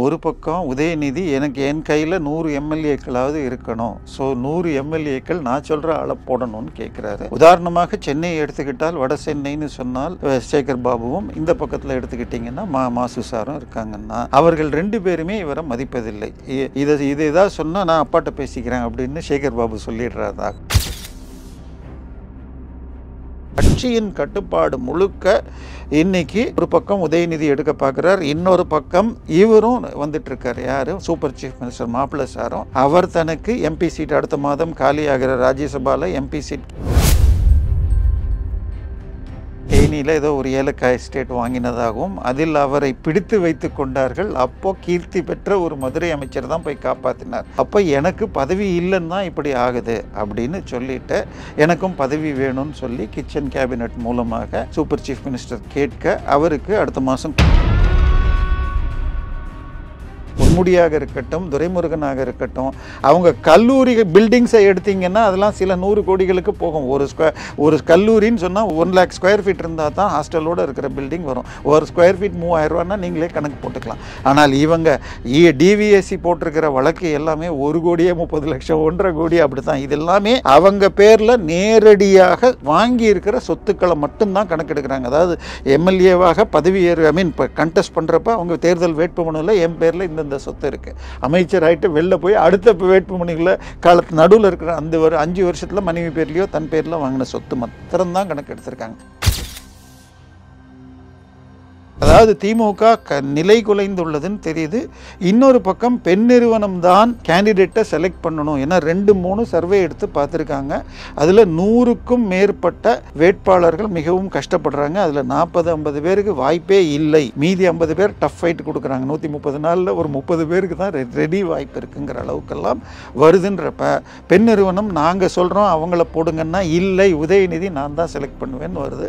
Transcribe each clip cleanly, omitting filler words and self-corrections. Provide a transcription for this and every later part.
ஒரு பக்கம் உதயநிதி எனக்கு என் கையில் 100 எம்எல்ஏக்களாவது இருக்கணும், ஸோ 100 எம்எல்ஏக்கள் நான் சொல்கிற ஆளை போடணும்னு கேட்குறாரு. உதாரணமாக சென்னையை எடுத்துக்கிட்டால் வட சென்னைன்னு சொன்னால் சேகர் பாபுவும், இந்த பக்கத்தில் எடுத்துக்கிட்டிங்கன்னா மாசு சாரும் இருக்காங்கன்னா அவர்கள் 2 பேருமே இவரை மதிப்பதில்லை. இதை ஏதாவது சொன்னால் நான் அப்பாட்ட பேசிக்கிறேன் அப்படின்னு சேகர் பாபு சொல்லிடுறாரா? கட்சியின் கட்டுப்பாடு முழுக்க இன்னைக்கு ஒரு பக்கம் உதயநிதி எடுக்க பார்க்கிறார், இன்னொரு பக்கம் இவரும் வந்துட்டு இருக்காரு. யாரு? சூப்பர் சீஃப் மினிஸ்டர் மாப்பிள்ளை சாரும். அவர் தனக்கு எம்பி சீட் அடுத்த மாதம் காலியாகிற ராஜ்யசபால எம்பி சீட் தேனியில் ஏதோ ஒரு ஏலக்காய் எஸ்டேட் வாங்கினதாகவும் அதில் அவரை பிடித்து வைத்து கொண்டார்கள். அப்போ கீர்த்தி பெற்ற ஒரு மதுரை அமைச்சர் தான் போய் காப்பாற்றினார். அப்போ எனக்கு பதவி இல்லைன்னு தான் இப்படி ஆகுது அப்படின்னு சொல்லிட்டு எனக்கும் பதவி வேணும்னு சொல்லி கிச்சன் கேபினட் மூலமாக சூப்பர் சீஃப் மினிஸ்டர் கேட்க அவருக்கு அடுத்த மாதம் பொன்முடியாக இருக்கட்டும், துரைமுருகனாக இருக்கட்டும், அவங்க கல்லூரி பில்டிங்ஸை எடுத்தீங்கன்னா அதெல்லாம் சில 100 கோடிகளுக்கு போகும். ஒரு கல்லூரின்னு சொன்னால் 1 lakh ஸ்கொயர் ஃபீட் இருந்தால் தான் ஹாஸ்டலோடு இருக்கிற பில்டிங் வரும். ஒரு ஸ்கொயர் ஃபீட் 3000 ரூபான்னா நீங்களே கணக்கு போட்டுக்கலாம். ஆனால் இவங்க டிவிஎஸ்சி போட்டிருக்கிற வழக்கு எல்லாமே 1 கோடியே 30 லட்சம் 1.5 கோடி அப்படி தான். இது எல்லாமே அவங்க பேரில் நேரடியாக வாங்கி இருக்கிற சொத்துக்களை மட்டும்தான் கணக்கெடுக்கிறாங்க. அதாவது எம்எல்ஏவாக பதவி இப்போ கண்டெஸ்ட் பண்ணுறப்ப அவங்க தேர்தல் வேட்புமனுவில் என் பேரில் இந்த சொத்து இருக்கு, அமைச்சர் ஆயிட்டு வெளில போய் அடுத்த வேட்புமனுகளை காலத்து நடுவில் இருக்கிற அந்த ஒரு 5 வருஷத்துல மனைவி பேர்லயோ தன் பேர்ல வாங்கின சொத்து மாத்திரம்தான் கணக்கு எடுத்திருக்காங்க. அதாவது திமுக நிலை குலைந்துள்ளதுன்னு தெரியுது. இன்னொரு பக்கம் பெண் நிறுவனம் தான் கேண்டிடேட்டை செலக்ட் பண்ணணும். ஏன்னா 2-3 சர்வே எடுத்து பார்த்துருக்காங்க. அதில் 100க்கும் மேற்பட்ட வேட்பாளர்கள் மிகவும் கஷ்டப்படுறாங்க. அதில் 40-50 பேருக்கு வாய்ப்பே இல்லை. மீதி 50 பேர் டஃப் ஃபைட் கொடுக்குறாங்க. 130 நாளில் ஒரு 30 பேருக்கு தான் ரெடி வாய்ப்பு இருக்குங்கிற அளவுக்கெல்லாம் வருதுன்றப்ப பெண் நிறுவனம் நாங்கள் சொல்கிறோம் அவங்கள போடுங்கன்னா இல்லை, உதயநிதி நான் தான் செலக்ட் பண்ணுவேன்னு வருது.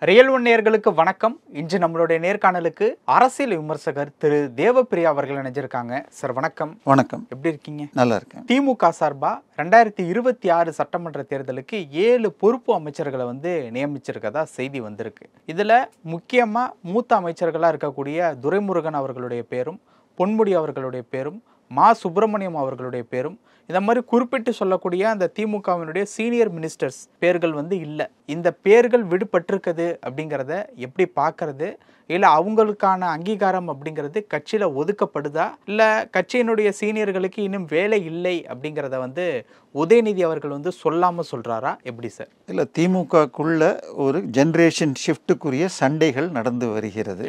ரியல் ஒன் நேயர்களுக்கு வணக்கம். இன்று நம்மளுடைய நேர்காணலுக்கு அரசியல் விமர்சகர் திரு தேவப்பிரியா அவர்கள் இணைஞ்சிருக்காங்க. சார் வணக்கம். வணக்கம். எப்படி இருக்கீங்க? நல்லா இருக்கேன். திமுக சார்பா 2026 சட்டமன்ற தேர்தலுக்கு 7 பொறுப்பு அமைச்சர்களை நியமிச்சிருக்கதா செய்தி வந்திருக்கு. இதுல முக்கியமா மூத்த அமைச்சர்களா இருக்கக்கூடிய துரைமுருகன் அவர்களுடைய பேரும், பொன்முடி அவர்களுடைய பேரும், மா சுப்பிரமணியம் அவர்களுடைய பேரும், இந்த மாதிரி குறிப்பிட்டு சொல்லக்கூடிய அந்த திமுகவினுடைய சீனியர் மினிஸ்டர்ஸ் பேர்கள் இல்லை. இந்த பேர்கள் விடுபட்டிருக்குது அப்படிங்கிறத எப்படி பார்க்கறது? இல்லை அவங்களுக்கான அங்கீகாரம் அப்படிங்கிறது கட்சியில் ஒதுக்கப்படுதா, இல்லை கட்சியினுடைய சீனியர்களுக்கு இன்னும் வேலை இல்லை அப்படிங்கிறத உதயநிதி அவர்கள் சொல்லாமல் சொல்கிறாரா? எப்படி சார்? இல்லை, திமுகக்குள்ள ஒரு ஜென்ரேஷன் ஷிஃப்ட்டுக்குரிய சண்டைகள் நடந்து வருகிறது.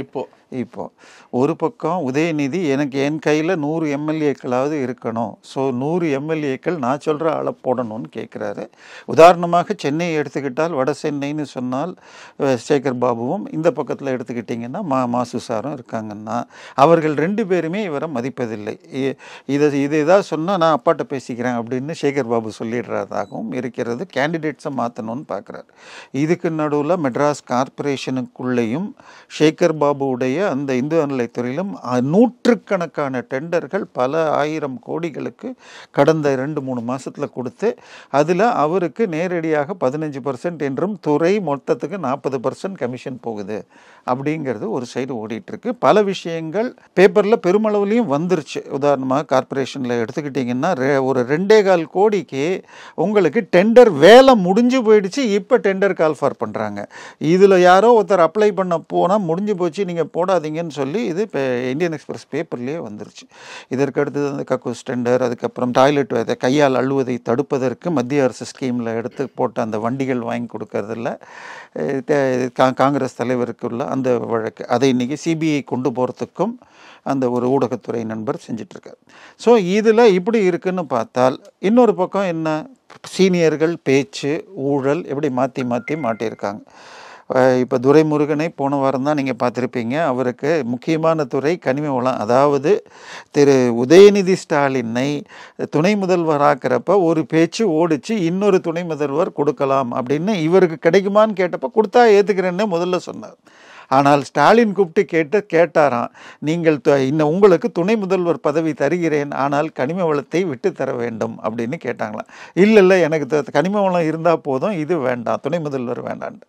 இப்போ ஒரு பக்கம் உதயநிதி எனக்கு என் கையில் 100 எம்எல்ஏக்களாவது இருக்கணும், ஸோ 100 எம்எல்ஏக்கள் நான் சொல்கிற ஆளை போடணும்னு கேட்குறாரு. உதாரணமாக சென்னையை எடுத்துக்கிட்டால் வட சென்னைன்னு சொன்னால் சேகர் பாபுவும், இந்த பக்கத்தில் எடுத்துக்கிட்டிங்கன்னா மாசு சாரும் இருக்காங்கன்னா அவர்கள் 2 பேருமே இவரை மதிப்பதில்லை. இதை ஏதாவது சொன்னால் நான் அப்பாட்ட பேசிக்கிறேன் அப்படின்னு சேகர் பாபு சொல்லிடுறதாகவும் இருக்கிறது. கேண்டிடேட்ஸை மாற்றணும்னு பார்க்குறாரு. இதுக்கு நடுவில் மெட்ராஸ் கார்பரேஷனுக்குள்ளேயும் சேகர் பாபுவுடைய அந்த இந்து அறநிலைத்துறையிலும் 100கணக்கான டெண்டர்கள் பல 1000 கோடிகளுக்கு கடந்த 2-3 மாதத்தில் கொடுத்து அதில் அவருக்கு நேரடியாக 15% என்றும் துறை மொத்தத்துக்கு 40% கமிஷன் போகுது அப்படிங்கிறது ஒரு சைடு ஓடிட்டுருக்கு. பல விஷயங்கள் பேப்பரில் பெருமளவுலையும் வந்துருச்சு. உதாரணமாக கார்பரேஷனில் எடுத்துக்கிட்டிங்கன்னா ஒரு 2.25 கோடிக்கு உங்களுக்கு டெண்டர் வேலை முடிஞ்சு போயிடுச்சு. இப்போ டெண்டர் கால் ஃபார் பண்ணுறாங்க. இதில் யாரோ ஒருத்தர் அப்ளை பண்ண போனால் முடிஞ்சு போச்சு, நீங்கள் போடாதீங்கன்னு சொல்லி இது இப்போ இந்தியன் எக்ஸ்பிரஸ் பேப்பர்லேயே வந்துருச்சு. இதற்கு அடுத்தது அந்த கக்கூஸ் டெண்டர், அதுக்கப்புறம் டாய்லெட் கையால் அள்ளுவதை தடுப்பதற்கு மத்திய அரசு ஸ்கீமில் எடுத்து போட்ட அந்த வண்டிகள் வாங்கி கொடுக்கறதில்ல காங்கிரஸ் தலைவருக்குள்ள அந்த வழக்கு, அதை இன்றைக்கி சிபிஐ கொண்டு போகிறதுக்கும் அந்த ஒரு ஊடகத்துறை நண்பர் செஞ்சிட்ருக்கார். ஸோ இதில் இப்படி இருக்குன்னு பார்த்தால் இன்னொரு பக்கம் என்ன, சீனியர்கள் பேச்சு ஊழல் எப்படி மாற்றி மாட்டியிருக்காங்க. இப்போ துரைமுருகனை போன வாரம் தான் நீங்கள் பார்த்துருப்பீங்க. அவருக்கு முக்கியமான துறை கனிம வளம். அதாவது திரு உதயநிதி ஸ்டாலினை துணை முதல்வராக்கிறப்ப ஒரு பேச்சு ஓடிச்சு, இன்னொரு துணை முதல்வர் கொடுக்கலாம் அப்படின்னு இவருக்கு கிடைக்குமான்னு கேட்டப்போ கொடுத்தா ஏற்றுக்கிறேன்னு முதல்ல சொன்னார். ஆனால் ஸ்டாலின் கூப்பிட்டு கேட்டாராம், நீங்கள் இன்னும் உங்களுக்கு துணை முதல்வர் பதவி தருகிறேன், ஆனால் கனிம வளத்தை விட்டு தர வேண்டும் அப்படின்னு கேட்டாங்களாம். இல்லை எனக்கு கனிம வளம் இருந்தால் போதும், இது வேண்டாம், துணை முதல்வர் வேண்டாம்.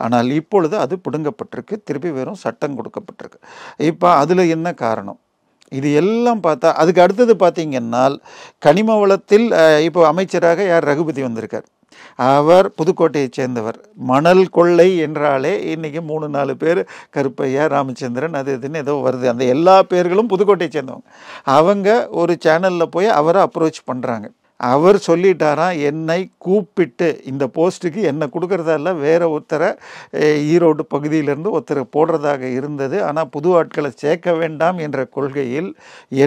ஆனால் இப்பொழுது அது பிடுங்கப்பட்டிருக்கு, திருப்பி வெறும் சட்டம் கொடுக்கப்பட்டிருக்கு. இப்போ அதில் என்ன காரணம்? இது எல்லாம் பார்த்தா அதுக்கு அடுத்தது பார்த்தீங்கன்னால் கனிம வளத்தில் இப்போ அமைச்சராக யார், ரகுபதி வந்திருக்கார். அவர் புதுக்கோட்டையைச் சேர்ந்தவர். மணல் கொள்ளை என்றாலே இன்றைக்கி 3-4 பேர், கருப்பையா, ராமச்சந்திரன், அது இதுன்னு ஏதோ வருது. அந்த எல்லா பேர்களும் புதுக்கோட்டையை சேர்ந்தவங்க. அவங்க ஒரு சேனலில் போய் அவரை அப்ரோச் பண்ணுறாங்க. அவர் சொல்லிட்டாராம், என்னை கூப்பிட்டு இந்த போஸ்ட்டுக்கு என்னை கொடுக்குறதால வேற ஒருத்தரை ஈரோடு பகுதியிலேருந்து ஒருத்தரை போடுறதாக இருந்தது. ஆனால் புது ஆட்களை சேர்க்க வேண்டாம் என்ற கொள்கையில்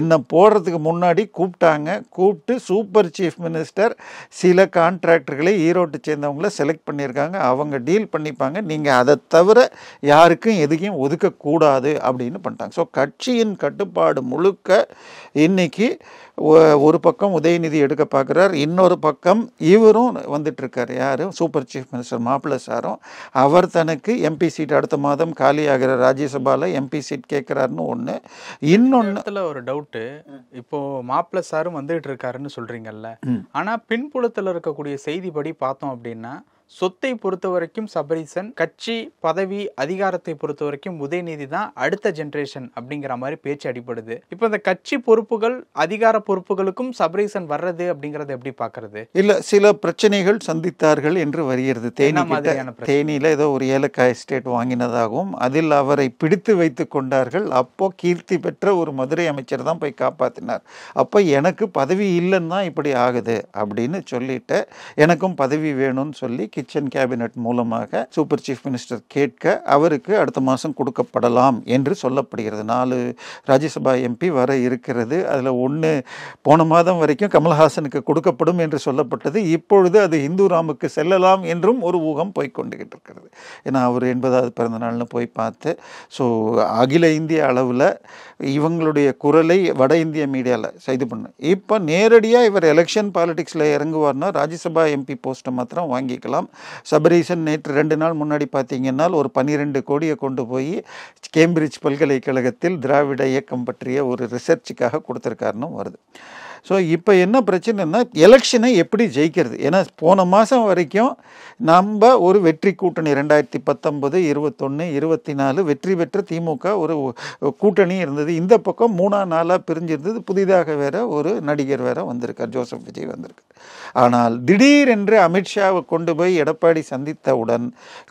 என்னை போடுறதுக்கு முன்னாடி கூப்பிட்டு சூப்பர் சீஃப் மினிஸ்டர் சில கான்ட்ராக்டர்களை ஈரோட்டை சேர்ந்தவங்கள செலக்ட் பண்ணியிருக்காங்க, அவங்க டீல் பண்ணிப்பாங்க, நீங்கள் அதை தவிர யாருக்கும் எதுக்கும் ஒதுக்கக்கூடாது அப்படின்னு பண்ணிட்டாங்க. ஸோ கட்சியின் கட்டுப்பாடு முழுக்க இன்னைக்கு ஒரு பக்கம் உதயநிதி எடுக்க பார்க்குறார், இன்னொரு பக்கம் இவரும் வந்துட்டுருக்கார். யார், சூப்பர் சீஃப் மினிஸ்டர் மாப்பிள்ளை சாரும். அவர் தனக்கு எம்பி சீட் அடுத்த மாதம் காலியாகிற ராஜ்யசபாவில் எம்பி சீட் கேட்குறாருன்னு ஒன்று. இன்னொன்று ஒரு டவுட்டு, இப்போது மாப்பிள்ளை சாரும் வந்துகிட்டு இருக்காருன்னு சொல்கிறீங்கல்ல, ஆனால் பின்புலத்தில் இருக்கக்கூடிய செய்திப்படி பார்த்தோம் அப்படின்னா சொத்தை பொறுத்த வரைக்கும் சபரீசன், கட்சி பதவி அதிகாரத்தை பொறுத்த வரைக்கும் உதயநிதி தான் அடுத்த ஜென்ரேஷன் அப்படிங்கிற மாதிரி பேச்சு அடிப்படுது. இப்போ இந்த கட்சி பொறுப்புகள் அதிகார பொறுப்புகளுக்கும் சபரீசன் வர்றது அப்படிங்கறத எப்படி பார்க்கறது? இல்லை, சில பிரச்சனைகள் சந்தித்தார்கள் என்று வருகிறது. தேனியில் ஏதோ ஒரு ஏலக்காய் எஸ்டேட் வாங்கினதாகவும் அதில் அவரை பிடித்து வைத்து கொண்டார்கள். அப்போ கீர்த்தி பெற்ற ஒரு மதுரை அமைச்சர் தான் போய் காப்பாற்றினார். அப்போ எனக்கு பதவி இல்லைன்னு தான் இப்படி ஆகுது அப்படின்னு சொல்லிட்டு எனக்கும் பதவி வேணும்னு சொல்லி கிச்சன் கேபினட் மூலமாக சூப்பர் சீஃப் மினிஸ்டர் கேட்க அவருக்கு அடுத்த மாதம் கொடுக்கப்படலாம் என்று சொல்லப்படுகிறது. 4 ராஜ்யசபா எம்பி வர இருக்கிறது. அதில் 1 போன மாதம் வரைக்கும் கமல்ஹாசனுக்கு கொடுக்கப்படும் என்று சொல்லப்பட்டது. இப்பொழுது அது இந்துராமுக்கு செல்லலாம் என்றும் ஒரு ஊகம் போய்கொண்டுகிட்டு இருக்கிறது. ஏன்னா அவர் 80வது பிறந்த நாள்னு போய் பார்த்து, ஸோ அகில இந்திய அளவில் இவங்களுடைய குரலை வட இந்திய மீடியாவில் இது பண்ண. இப்போ நேரடியாக இவர் எலெக்ஷன் பாலிடிக்ஸில் இறங்குவார்னா ராஜ்யசபா எம்பி போஸ்ட்டை மாத்திரம் வாங்கிக்கலாம். சபரீசன் நேற்று 2 நாள் முன்னாடி பார்த்தீங்கன்னா ஒரு 12 கோடியை கொண்டு போய் கேம்பிரிட்ஜ் பல்கலைக்கழகத்தில் திராவிட இயக்கம் பற்றிய ஒரு ரிசர்ச்சுக்காக கொடுத்துருக்காருன்னு வருது. ஸோ இப்போ என்ன பிரச்சனைன்னா எலெக்ஷனை எப்படி ஜெயிக்கிறது? ஏன்னா போன மாதம் வரைக்கும் நம்ம ஒரு வெற்றி கூட்டணி 2019, 21, 24 வெற்றி பெற்ற திமுக ஒரு கூட்டணி இருந்தது. இந்த பக்கம் 3ஆம் நாளாக பிரிஞ்சிருந்தது. புதிதாக வேற ஒரு நடிகர் வேற வந்திருக்கார், ஜோசப் விஜய் வந்திருக்கார். ஆனால் திடீரென்று அமித்ஷாவை கொண்டு போய் எடப்பாடி சந்தித்தவுடன்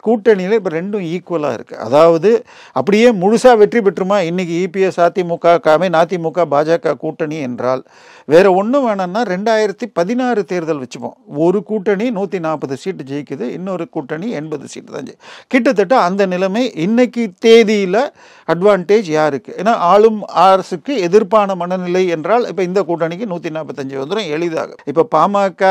கூட்டணியில் இப்போ 2ம் ஈக்குவலாக இருக்குது. அதாவது அப்படியே முழுசாக வெற்றி பெற்றுமா இன்னைக்கு இபிஎஸ் அதிமுக அதிமுக பாஜக கூட்டணி என்றால் வேற ஒன்றும் வேணும்னா 2016 தேர்தல் வச்சுப்போம். ஒரு கூட்டணி 140 சீட்டு ஜெயிக்குது, இன்னொரு கூட்டணி 80 சீட்டு தான் கிட்டத்தட்ட அந்த நிலைமை. இன்னைக்கு தேதியில் அட்வான்டேஜ் யாருக்கு? ஏன்னா ஆளும் அரசுக்கு எதிர்ப்பான மனநிலை என்றால் இப்போ இந்த கூட்டணிக்கு 145 வந்துடும் எளிதாக. இப்போ பாமக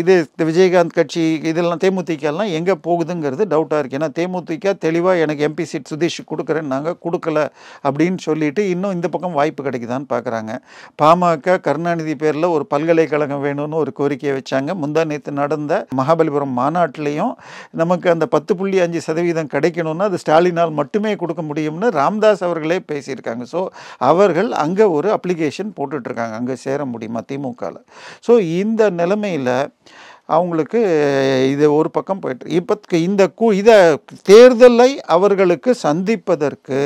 இது விஜயகாந்த் கட்சி இதெல்லாம் தேமுதிகலாம் எங்கே போகுதுங்கிறது டவுட்டாக இருக்குது. ஏன்னா தேமுதிக தெளிவாக எனக்கு எம்பி சீட் சுதீஷ் கொடுக்குறேன்னு நாங்கள் கொடுக்கல அப்படின்னு சொல்லிட்டு இன்னும் இந்த பக்கம் வாய்ப்பு கிடைக்குதான்னு பார்க்குறாங்க. பாமக கருணாநிதி பேரில் ஒரு பல்கலைக்கழகம் வேணும்னு ஒரு கோரிக்கையை வச்சாங்க. முந்தா நேற்று நடந்த மகாபலிபுரம் மாநாட்டிலையும் நமக்கு அந்த 10.5% கிடைக்கணும்னா அது ஸ்டாலினால் மட்டுமே கொடுக்க முடியும்னு ராம்தாஸ் அவர்களே பேசியிருக்காங்க. ஸோ அவர்கள் அங்கே ஒரு அப்ளிகேஷன் போட்டுட்ருக்காங்க, அங்கே சேர முடியுமா திமுகவில். ஸோ இந்த நிலைமையில் அவங்களுக்கு இது ஒரு பக்கம் போயிட்டு இப்போ இதை தேர்தலை அவர்களுக்கு சந்திப்பதற்கு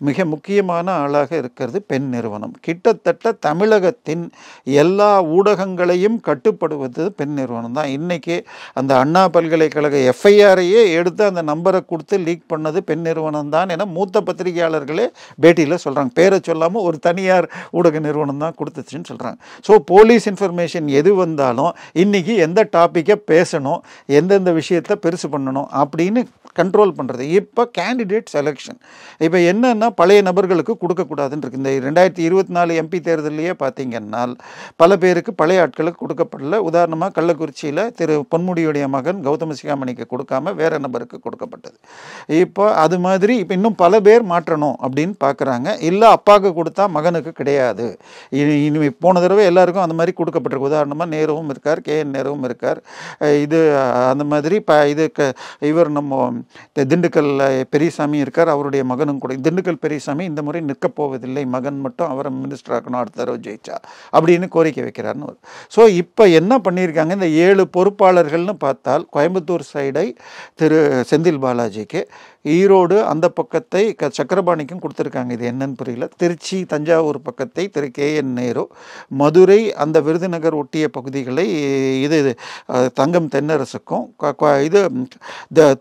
மிக முக்கியமான ஆளாக இருக்கிறது பெண் நிறுவனம். கிட்டத்தட்ட தமிழகத்தின் எல்லா ஊடகங்களையும் கட்டுப்படுவது பெண் நிறுவனம் தான். இன்றைக்கி அந்த அண்ணா பல்கலைக்கழக எஃப்ஐஆரையே எடுத்து அந்த நம்பரை கொடுத்து லீக் பண்ணது பெண் நிறுவனம் தான் என மூத்த பத்திரிகையாளர்களே பேட்டியில் சொல்கிறாங்க. பேரை சொல்லாமல் ஒரு தனியார் ஊடக நிறுவனம் தான் கொடுத்துச்சுன்னு சொல்கிறாங்க. ஸோ போலீஸ் இன்ஃபர்மேஷன் எது வந்தாலும் இன்றைக்கி எந்த டாப்பிக்கை பேசணும், எந்தெந்த விஷயத்தை பெருசு பண்ணணும் அப்படின்னு கண்ட்ரோல் பண்ணுறது. இப்போ கேண்டிடேட் செலெக்ஷன் இப்போ என்னென்னா பழைய நபர்களுக்கு கொடுக்கக்கூடாதுன்னு இருக்குது. இந்த 2024 எம்பி தேர்தலையே பார்த்தீங்கன்னா பல பேருக்கு பழைய ஆட்களுக்கு கொடுக்கப்படல. உதாரணமாக கள்ளக்குறிச்சியில் திரு பொன்முடியுடைய மகன் கௌதம சிகாமணிக்கு கொடுக்காம வேற நபருக்கு கொடுக்கப்பட்டது. இப்போ அது மாதிரி இப்போ இன்னும் பல பேர் மாற்றணும் அப்படின்னு பார்க்குறாங்க. இல்லை அப்பாவுக்கு கொடுத்தா மகனுக்கு கிடையாது. இனி போன தடவை எல்லாருக்கும் அந்த மாதிரி கொடுக்கப்பட்டிருக்கு. உதாரணமாக நேருவும் இருக்கார், KN நேருவும் இருக்கார். இது அந்த மாதிரி இவர் நம்ம திண்டுக்கல் பெரியசாமி இருக்கார், அவருடைய மகனும் கூட. திண்டுக்கல் பெரியசாமி இந்த முறை நிற்கப் போவதில்லை, மகன் மட்டும் அவரை மினிஸ்டர் ஆக்கணும் அடுத்த தடவை ஜெயிச்சா அப்படின்னு கோரிக்கை வைக்கிறார்னு. ஸோ இப்போ என்ன பண்ணியிருக்காங்க, இந்த 7 பொறுப்பாளர்கள்னு பார்த்தால் கோயம்புத்தூர் சைடை திரு செந்தில் பாலாஜிக்கு, ஈரோடு அந்த பக்கத்தை சக்கரபாணிக்கும் கொடுத்துருக்காங்க. இது என்னன்னு புரியல. திருச்சி தஞ்சாவூர் பக்கத்தை திரு KN நேரு, மதுரை அந்த விருதுநகர் ஒட்டிய பகுதிகளை இது தங்கம் தென்னரசுக்கும், இது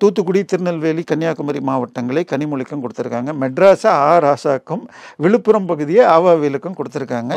தூத்துக்குடி திருநெல்வேலி கன்னியாகுமரி மாவட்டங்களை கனிமொழிக்கும் கொடுத்துருக்காங்க. மெட்ராஸை ராசாக்கும், விழுப்புரம் பகுதியை ஆவாவேலுக்கும் கொடுத்துருக்காங்க.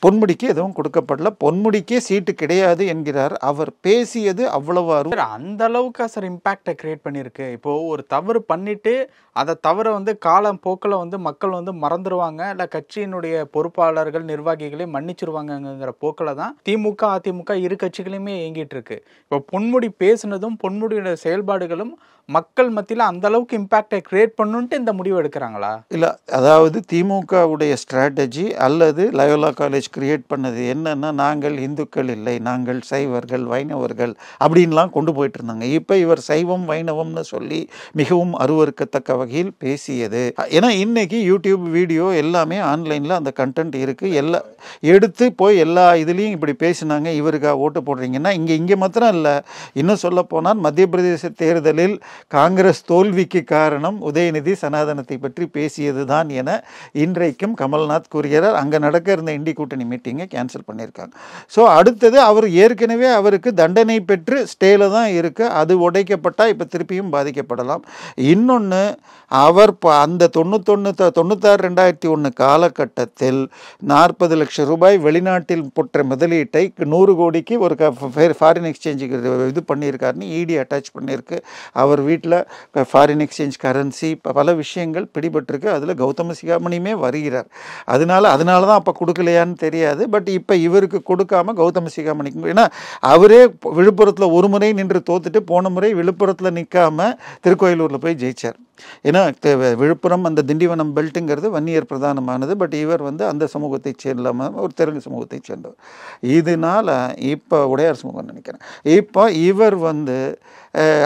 பொன்முடிக்கு எதுவும் கொடுக்கப்படல. பொன்முடிக்கே சீட்டு கிடையாது என்கிறார். அவர் பேசியது அவ்வளவு அந்த அளவுக்கு சார் இம்பாக்டை கிரியேட் பண்ணியிருக்கு. இப்போ ஒரு தவறு பண்ணிட்டு அதை தவிர காலம் போக்கில் மக்கள் மறந்துடுவாங்க, இல்லை கட்சியினுடைய பொறுப்பாளர்கள் நிர்வாகிகளே மன்னிச்சிருவாங்கங்கிற போக்கில் தான் திமுக அதிமுக இரு கட்சிகளையுமே இயங்கிட்டு இருக்கு. இப்போ பொன்முடி பேசுனதும் பொன்முடியோட செயல்பாடுகளும் மக்கள் மத்தியில் அந்த அளவுக்கு இம்பாக்டை கிரியேட் பண்ணுன்ட்டு இந்த முடிவு எடுக்கிறாங்களா? இல்லை, அதாவது திமுகவுடைய ஸ்ட்ராட்டஜி அல்லது லயோலா காலேஜ் கிரியேட் பண்ணது என்னன்னா, நாங்கள் இந்துக்கள் இல்லை, நாங்கள் சைவர்கள் வைணவர்கள் அப்படின்லாம் கொண்டு போயிட்டு இருந்தாங்க. இப்போ இவர் சைவம் வைணவம்னு சொல்லி மிகவும் அருவருக்கத்தக்க வகையில் பேசியது. ஏன்னா இன்னைக்கு யூடியூப் வீடியோ எல்லாமே ஆன்லைனில் அந்த கண்டென்ட் இருக்குது. எல்லாம் எடுத்து போய் எல்லா இதுலேயும் இப்படி பேசினாங்க, இவருக்கா ஓட்டு போடுறீங்கன்னா இங்கே மாத்திரம் இல்லை, இன்னும் சொல்ல போனால் மத்திய பிரதேச தேர்தலில் காங்கிரஸ் தோல்விக்கு காரணம் உதயநிதி சனாதனத்தை பற்றி பேசியது தான் என இன்றைக்கும் கமல்நாத் கூறுகிறார். அங்கே நடக்க இருந்த இண்டி கூட்டணி மீட்டிங்கை கேன்சல் பண்ணியிருக்காங்க. ஸோ அடுத்தது அவர் ஏற்கனவே அவருக்கு தண்டனை பெற்று ஸ்டேல தான் இருக்குது, அது உடைக்கப்பட்டால் இப்போ திருப்பியும் பாதிக்கப்படலாம். இன்னொன்று, அவர் அந்த 96-2001 காலகட்டத்தில் 40 லட்சம் ரூபாய் வெளிநாட்டில் போட்ட முதலீட்டை 100 கோடிக்கு ஒரு ஃபாரின் எக்ஸ்சேஞ்சுக்கு இது பண்ணியிருக்காருன்னு இடி அட்டாச் பண்ணியிருக்கு. அவர் வீட்டில் ஃபாரின் எக்ஸ்சேஞ்ச் கரன்சி பல விஷயங்கள் பிடிபட்டிருக்கு. அதில் கௌதம சிகாமணியுமே வருகிறார். அதனால தான் அப்போ கொடுக்கலையான்னு தெரியாது. பட் இப்போ இவருக்கு கொடுக்காம கௌதம சிகாமணிக்கு, ஏன்னா அவரே விழுப்புரத்தில் ஒரு முறை நின்று தோத்துட்டு போன முறை விழுப்புரத்தில் நிற்காம திருக்கோயிலூரில் போய் ஜெயிச்சார். ஏன்னா விழுப்புரம் அந்த திண்டிவனம் பெல்ட்டுங்கிறது வன்னியர் பிரதானமானது. பட் இவர் அந்த சமூகத்தை சேர்ந்தாமல் ஒரு தெலுங்கு சமூகத்தை சேர்ந்தவர். இதனால இப்போ உடையார் சமூகம் நினைக்கிறேன், இப்போ இவர்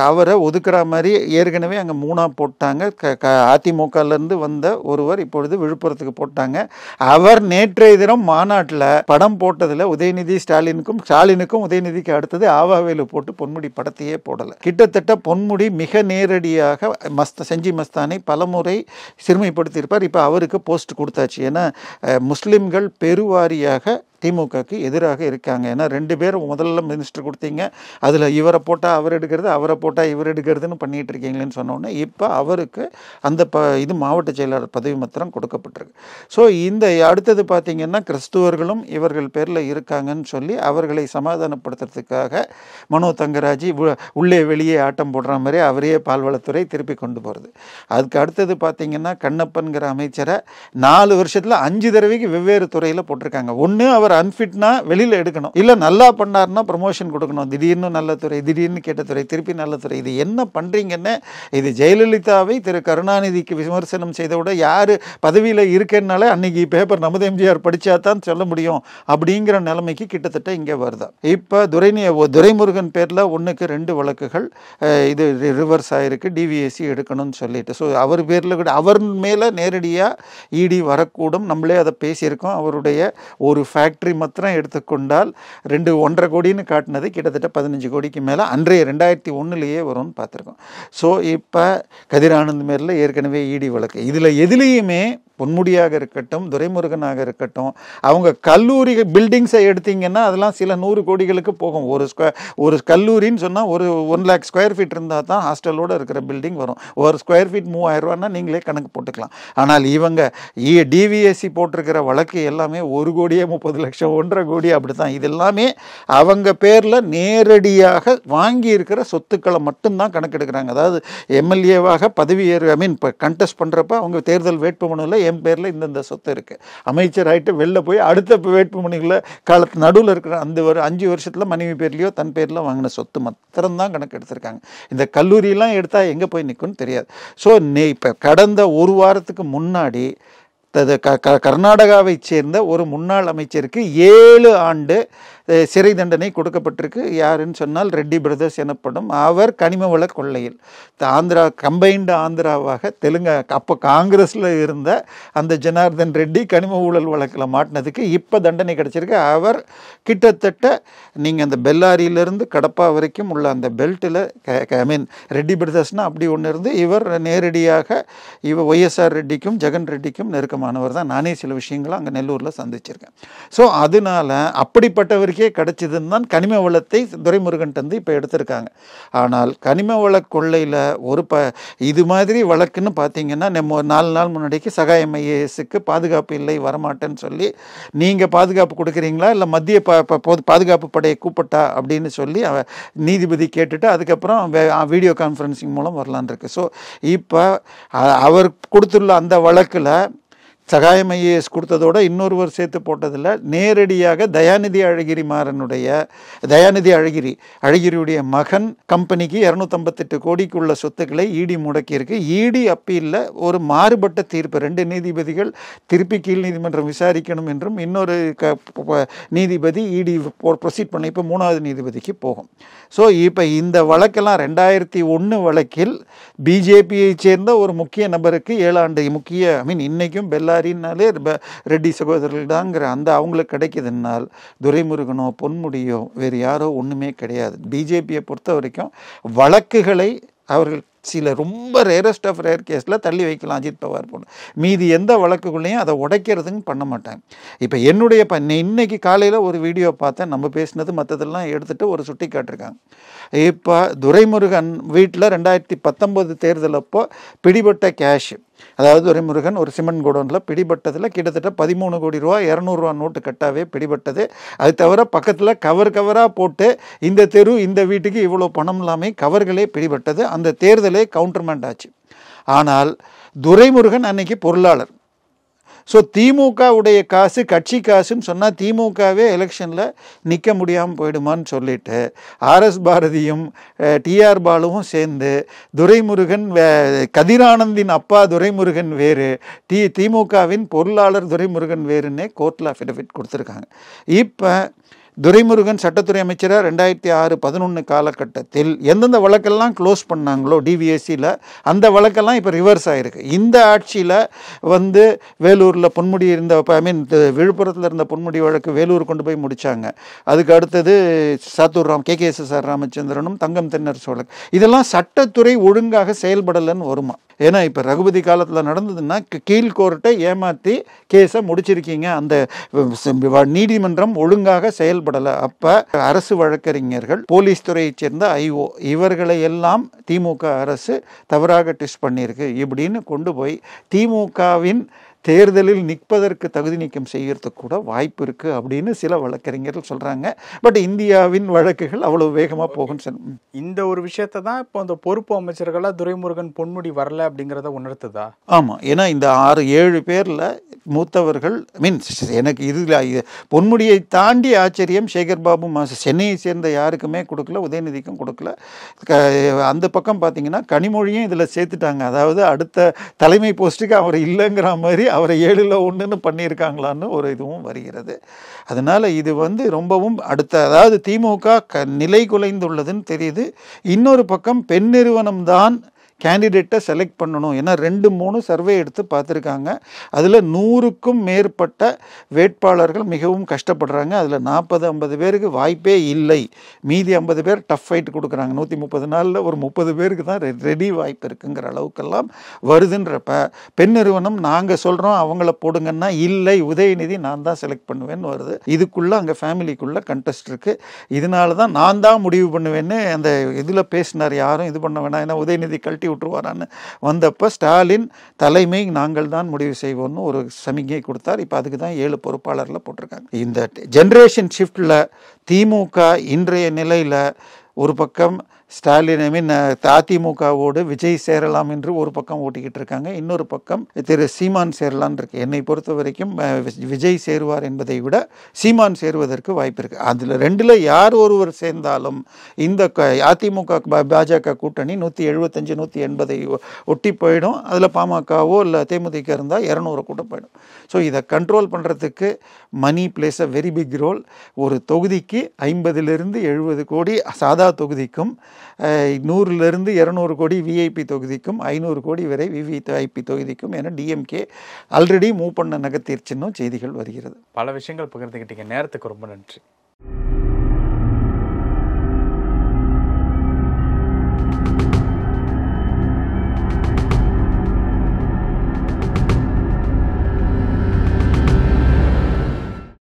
அவரை ஒதுக்குற மாதிரி ஏற்கனவே அங்கே 3 போட்டாங்க. அதிமுகலேருந்து வந்த ஒருவர் இப்பொழுது விழுப்புரத்துக்கு போட்டாங்க. அவர் நேற்றைய தினம் மாநாட்டில் படம் போட்டதில் உதயநிதி ஸ்டாலினுக்கும் உதயநிதிக்கு அடுத்தது ஆவாவேலு போட்டு பொன்முடி படத்தையே போடலை. கிட்டத்தட்ட பொன்முடி மிக நேரடியாக செஞ்சி மஸ்தானை பலமுறை சிறுமைப்படுத்தியிருப்பார். இப்போ அவருக்கு போஸ்ட் கொடுத்தாச்சு. ஏன்னா முஸ்லிம்கள் பெருவாரியாக திமுகக்கு எதிராக இருக்காங்க. ஏன்னா 2 பேர் முதல்ல மினிஸ்டர் கொடுத்தீங்க, அதில் இவரை போட்டால் அவர் எடுக்கிறது, அவரை போட்டால் இவர் எடுக்கிறதுன்னு பண்ணிகிட்டு இருக்கீங்களேன்னு சொன்னோன்னே இப்போ அவருக்கு அந்த இது மாவட்ட செயலாளர் பதவி மாத்திரம் கொடுக்கப்பட்டிருக்கு. ஸோ இந்த அடுத்தது பார்த்திங்கன்னா கிறிஸ்துவர்களும் இவர்கள் பேரில் இருக்காங்கன்னு சொல்லி அவர்களை சமாதானப்படுத்துறதுக்காக மனோ தங்கராஜி உள்ளே வெளியே ஆட்டம் போடுற மாதிரி அவரையே பால்வளத்துறை திருப்பி கொண்டு போகிறது. அதுக்கு அடுத்தது பார்த்திங்கன்னா கண்ணப்பன்கிற அமைச்சரை 4 வருஷத்தில் 5 தடவைக்கு வெவ்வேறு துறையில் போட்டிருக்காங்க. ஒன்று அவர் அன்ஃபிட்னா வெளியில் எடுக்கணும், இல்லை நல்லா பண்ணார்னா ப்ரமோஷன் கொடுக்கணும். திடீர்னு நல்ல துறை, திடீர்னு கேட்ட துறை, திருப்பி நல்ல துறை. இது என்ன பண்ணுறீங்கன்னு, இது ஜெயலலிதாவை திரு கருணாநிதிக்கு விமர்சனம் செய்த விட யார் பதவியில் இருக்கேன்னாலே அன்னைக்கு பேப்பர் நமது எம்ஜிஆர் படித்தா தான் சொல்ல முடியும் அப்படிங்கிற நிலைமைக்கு கிட்டத்தட்ட இங்கே வருதா. இப்போ துரைமுருகன் பேரில் 1க்கு 2 வழக்குகள் இது ரிவர்ஸ் ஆகிருக்கு, டிவிஎஸ்சி எடுக்கணும்னு சொல்லிட்டு. ஸோ அவர் பேரில் கூட அவர் மேலே நேரடியாக இடி வரக்கூடும். நம்மளே அதை பேசியிருக்கோம். அவருடைய ஒரு ஃபேக்ட்ரி மாத்திரம் எடுத்துக்கொண்டால் 1.5 கோடின்னு காட்டினது கிட்டத்தட்ட 15 கோடிக்கு மேலே அன்றைய 2001 வரும்னு பார்த்துருக்கோம். ஸோ இப்போ கதிரானந்த் மேரில் ஏற்கனவே இடி வழக்கு. இதில் எதுலேயுமே பொன்முடியாக இருக்கட்டும், துரைமுருகனாக இருக்கட்டும், அவங்க கல்லூரி பில்டிங்ஸை எடுத்தீங்கன்னா அதெல்லாம் சில 100 கோடிகளுக்கு போகும். ஒரு கல்லூரின்னு சொன்னால் ஒரு 1 லேக் ஸ்கொயர் ஃபீட் இருந்தால் தான் ஹாஸ்டலோடு இருக்கிற பில்டிங் வரும். ஒரு ஸ்கொயர் ஃபீட் 3000 ரூபான்னா நீங்களே கணக்கு போட்டுக்கலாம். ஆனால் இவங்க டிவிஎஸ்சி போட்டிருக்கிற வழக்கு எல்லாமே 1 கோடியே 30 லட்சம், 1.5 கோடி அப்படி தான். இது எல்லாமே அவங்க பேரில் நேரடியாக வாங்கி இருக்கிற சொத்துக்களை மட்டும்தான் கணக்கெடுக்கிறாங்க. அதாவது எம்எல்ஏவாக பதவி இப்போ கண்டெஸ்ட் பண்ணுறப்ப அவங்க தேர்தல் வேட்புமனுவில் என் பேரில் இந்த சொத்து இருக்குது, அமைச்சர் ஆகிட்டு வெளில போய் அடுத்த வேட்புமனுகளை காலத்து நடுவில் இருக்கிற அந்த ஒரு 5 வருஷத்தில் மனைவி பேர்லையோ தன் பேரில் வாங்கின சொத்து மாத்திரம்தான் கணக்கு எடுத்திருக்காங்க. இந்த கல்லூரியெல்லாம் எடுத்தால் எங்கே போய் நிற்கும்னு தெரியாது. ஸோ இப்போ கடந்த 1 வாரத்துக்கு முன்னாடி கர்நாடகாவைச் சேர்ந்த ஒரு முன்னாள் அமைச்சருக்கு 7 ஆண்டு சிறை தண்டனை கொடுக்கப்பட்டிருக்கு. யாருன்னு சொன்னால் ரெட்டி பிரதர்ஸ் எனப்படும். அவர் கனிம வள கொள்ளையில் ஆந்திரா கம்பைன்டு ஆந்திராவாக அப்போ காங்கிரஸில் இருந்த அந்த ஜனார்தன் ரெட்டி கனிம ஊழல் வழக்கில் மாட்டினதுக்கு இப்போ தண்டனை கிடச்சிருக்கு. அவர் கிட்டத்தட்ட நீங்கள் அந்த பெல்லாரியிலிருந்து கடப்பா வரைக்கும் உள்ள அந்த பெல்ட்டில் ரெட்டி பிரதர்ஸ்னால் அப்படி ஒன்று இருந்து இவர் நேரடியாக ஒய்எஸ்ஆர் ரெட்டிக்கும் ஜெகன் ரெட்டிக்கும் நெருக்கமானவர் தான். நானே சில விஷயங்களை அங்கே நெல்லூரில் சந்திச்சிருக்கேன். ஸோ அதனால அப்படிப்பட்டவருக்கே கிடைச்சதுன்னு தான் கனிம வளத்தை துரைமுருகன் வந்து இப்போ எடுத்திருக்காங்க. ஆனால் கனிம வள கொள்ளையில் இது மாதிரி வழக்குன்னு பார்த்தீங்கன்னா நம்ம 4 நாள் முன்னாடிக்கு சகாயம் ஐஏஎஸ்க்கு பாதுகாப்பு இல்லை வரமாட்டேன்னு சொல்லி நீங்கள் பாதுகாப்பு கொடுக்குறீங்களா இல்லை மத்திய பாதுகாப்பு படையை கூப்பிட்டா அப்படின்னு சொல்லி நீதிபதி கேட்டுட்டு அதுக்கப்புறம் வீடியோ கான்ஃபரன்சிங் மூலம் வரலான் இருக்கு. ஸோ இப்போ அவர் கொடுத்துள்ள அந்த வழக்கில் சகாயம் ஐஏஎஸ் கொடுத்ததோட இன்னொருவர் சேர்த்து போட்டதில் நேரடியாக தயாநிதி அழகிரியுடைய மகன் கம்பெனிக்கு 258 கோடிக்குள்ள சொத்துக்களை இடி முடக்கியிருக்கு. இடி அப்பீலில் ஒரு மாறுபட்ட தீர்ப்பு 2 நீதிபதிகள் திருப்பி கீழ் நீதிமன்றம் விசாரிக்கணும் என்றும் இன்னொரு நீதிபதி இடி ப்ரொசீட் பண்ண இப்போ 3வது நீதிபதிக்கு போகும். ஸோ இப்போ இந்த வழக்கெல்லாம் 2001 வழக்கில் பிஜேபியை சேர்ந்த ஒரு முக்கிய நபருக்கு 7 ஆண்டு இன்னைக்கும் பெல்லாரின்னாலே ரெட்டி சகோதரர்கள் தாங்கிற அந்த அவங்களுக்கு கிடைக்குதுன்னால் துரைமுருகனோ பொன்முடியோ வேறு யாரோ ஒன்றுமே கிடையாது. பிஜேபியை பொறுத்த வரைக்கும் வழக்குகளை அவர்கள் சில ரொம்ப ரேரஸ்ட் ஆஃப் ரேர் கேஸில் தள்ளி வைக்கலாம். அஜித் பவார் போன மீதி எந்த வழக்குகளையும் அதை உடைக்கிறதுன்னு பண்ண மாட்டாங்க. இப்போ என்னுடைய இன்னைக்கு காலையில் ஒரு வீடியோ பார்த்தேன். நம்ம பேசினது மற்றதெல்லாம் எடுத்துகிட்டு ஒரு சுட்டி காட்டிருக்காங்க. இப்போ துரைமுருகன் வீட்டில் 2019 தேர்தல் அப்போ பிடிபட்ட கேஷ், அதாவது துரைமுருகன் ஒரு சிமெண்ட் கோடவுனில் பிடிபட்டதில் கிட்டத்தட்ட 13 கோடி ரூபா 200 ரூபா நோட்டு கட்டாவே பிடிபட்டது. அது தவிர பக்கத்தில் கவராக போட்டு இந்த தெரு இந்த வீட்டுக்கு இவ்வளோ பணம் இல்லாமல் கவர்களே பிடிபட்டது. அந்த தேர்தலே கவுண்டர்மெண்ட் ஆச்சு. ஆனால் துரைமுருகன் அன்னைக்கு பொருளாளர். ஸோ திமுகவுடைய காசு கட்சி காசுன்னு சொன்னால் திமுகவே எலெக்ஷனில் நிற்க முடியாமல் போயிடுமான்னு சொல்லிட்டு ஆர்எஸ் பாரதியும் டிஆர் பாலுவும் சேர்ந்து துரைமுருகன் கதிரானந்தின் அப்பா துரைமுருகன் வேறு, திமுகவின் பொருளாளர் துரைமுருகன் வேறுன்னே கோர்ட்டில் அஃபிடவிட் கொடுத்துருக்காங்க. இப்போ துரைமுருகன் சட்டத்துறை அமைச்சராக 2006-11 காலகட்டத்தில் எந்தெந்த வழக்கெல்லாம் க்ளோஸ் பண்ணாங்களோ டிவிஎஸ்சியில் அந்த வழக்கெல்லாம் இப்போ ரிவர்ஸ் ஆகிருக்கு. இந்த ஆட்சியில் வேலூரில் பொன்முடி இருந்த விழுப்புரத்தில் இருந்த பொன்முடி வழக்கு வேலூர் கொண்டு போய் முடித்தாங்க. அதுக்கு அடுத்தது சாத்தூர் KKSSR ராமச்சந்திரனும் தங்கம் தென்னரசு வழக்கு. இதெல்லாம் சட்டத்துறை ஒழுங்காக செயல்படலைன்னு வருமா? ஏன்னா இப்போ ரகுபதி காலத்தில் நடந்ததுன்னா கீழ்கோர்ட்டை ஏமாற்றி கேஸை முடிச்சிருக்கீங்க, அந்த நீதிமன்றம் ஒழுங்காக செயல்படலை. அப்போ அரசு வழக்கறிஞர்கள், போலீஸ் துறையைச் சேர்ந்த IO இவர்களை எல்லாம் திமுக அரசு தவறாக டெஸ்ட் பண்ணியிருக்கு இப்படின்னு கொண்டு போய் திமுகவின் தேர்தலில் நிற்பதற்கு தகுதி நீக்கம் செய்யறதுக்கு கூட வாய்ப்பு இருக்குது அப்படின்னு சில வழக்கறிஞர்கள் சொல்கிறாங்க. பட் இந்தியாவின் வழக்குகள் அவ்வளோ வேகமாக போகும். இந்த ஒரு விஷயத்தை தான் இப்போ இந்த பொறுப்பு அமைச்சர்களாக துரைமுருகன் பொன்முடி வரல அப்படிங்கிறத உணர்த்துதா? ஆமாம், ஏன்னா இந்த 6-7 பேரில் மூத்தவர்கள் எனக்கு இதில் பொன்முடியை தாண்டி ஆச்சரியம் சேகர் பாபு சென்னையை சேர்ந்த யாருக்குமே கொடுக்கல, உதயநிதிக்கும் கொடுக்கல. அந்த பக்கம் பார்த்தீங்கன்னா கனிமொழியும் இதில் சேர்த்துட்டாங்க. அதாவது அடுத்த தலைமை போஸ்ட்டுக்கு அவர் இல்லைங்கிற மாதிரி அவரை 7ல் 1ன்னு பண்ணியிருக்காங்களான்னு ஒரு இதுவும் வருகிறது. அதனால் இது ரொம்பவும் அதாவது திமுக நிலை குலைந்துள்ளதுன்னு தெரியுது. இன்னொரு பக்கம் பெண் நிறுவனம்தான் கேண்டிடேட்டை செலக்ட் பண்ணணும். ஏன்னா 2-3 சர்வே எடுத்து பார்த்துருக்காங்க. அதில் 100க்கும் மேற்பட்ட வேட்பாளர்கள் மிகவும் கஷ்டப்படுறாங்க. அதில் 40-50 பேருக்கு வாய்ப்பே இல்லை. மீதி 50 பேர் டஃப் ஃபைட் கொடுக்குறாங்க. 130 நாளில் ஒரு 30 பேருக்கு தான் ரெடி வாய்ப்பு இருக்குங்கிற அளவுக்கெல்லாம் வருதுன்றப்ப பெண் நிறுவனம் நாங்கள் சொல்கிறோம் அவங்கள போடுங்கன்னா இல்லை, உதயநிதி நான் தான் செலக்ட் பண்ணுவேன்னு வருது. இதுக்குள்ளே அங்கே ஃபேமிலிக்குள்ளே கண்டெஸ்ட் இருக்குது. இதனால தான் நான் தான் முடிவு பண்ணுவேன்னு அந்த இதில் பேசினார். யாரும் இது பண்ண வேணாம், ஏன்னா உதயநிதி கழட்டி விட்டுருவாரான்னு வந்தப்போ ஸ்டாலின் தலைமை நாங்கள் தான் முடிவு செய்வோம்னு ஒரு சமிகை கொடுத்தார். இப்போ அதுக்கு தான் 7 பொறுப்பாளரில் போட்டிருக்காங்க. இந்த ஜென்ரேஷன் ஷிஃப்டில் திமுக இன்றைய நிலையில் ஒரு பக்கம் ஸ்டாலின் அதிமுகவோடு விஜய் சேரலாம் என்று ஒரு பக்கம் ஓட்டிக்கிட்டு இருக்காங்க, இன்னொரு பக்கம் திரு சீமான் சேரலான் இருக்கு. என்னை பொறுத்த வரைக்கும் விஜய் சேருவார் என்பதை விட சீமான் சேருவதற்கு வாய்ப்பு இருக்கு. அதில் ரெண்டில் யார் ஒருவர் சேர்ந்தாலும் இந்த அதிமுக பாஜக கூட்டணி 175 180 ஒட்டி போயிடும். அதில் பாமகவோ இல்லை தேமுதிக இருந்தால் 200 கூட போயிடும். ஸோ இதை கண்ட்ரோல் பண்ணுறதுக்கு money plays a very big role. ஒரு தொகுதிக்கு 50 70 கோடி சாதா தொகுதிக்கும், 100 200 கோடி விஐபி தொகுதிக்கும், 500 கோடி வரை விவிஐபி தொகுதிக்கும் என டிஎம்கே ஆல்ரெடி மூவ் பண்ண நகர்த்திருச்சுன்னு செய்திகள் வருகிறது. பல விஷயங்கள் பகிர்ந்துக்கிட்டீங்க. நேரத்துக்கு ரொம்ப நன்றி.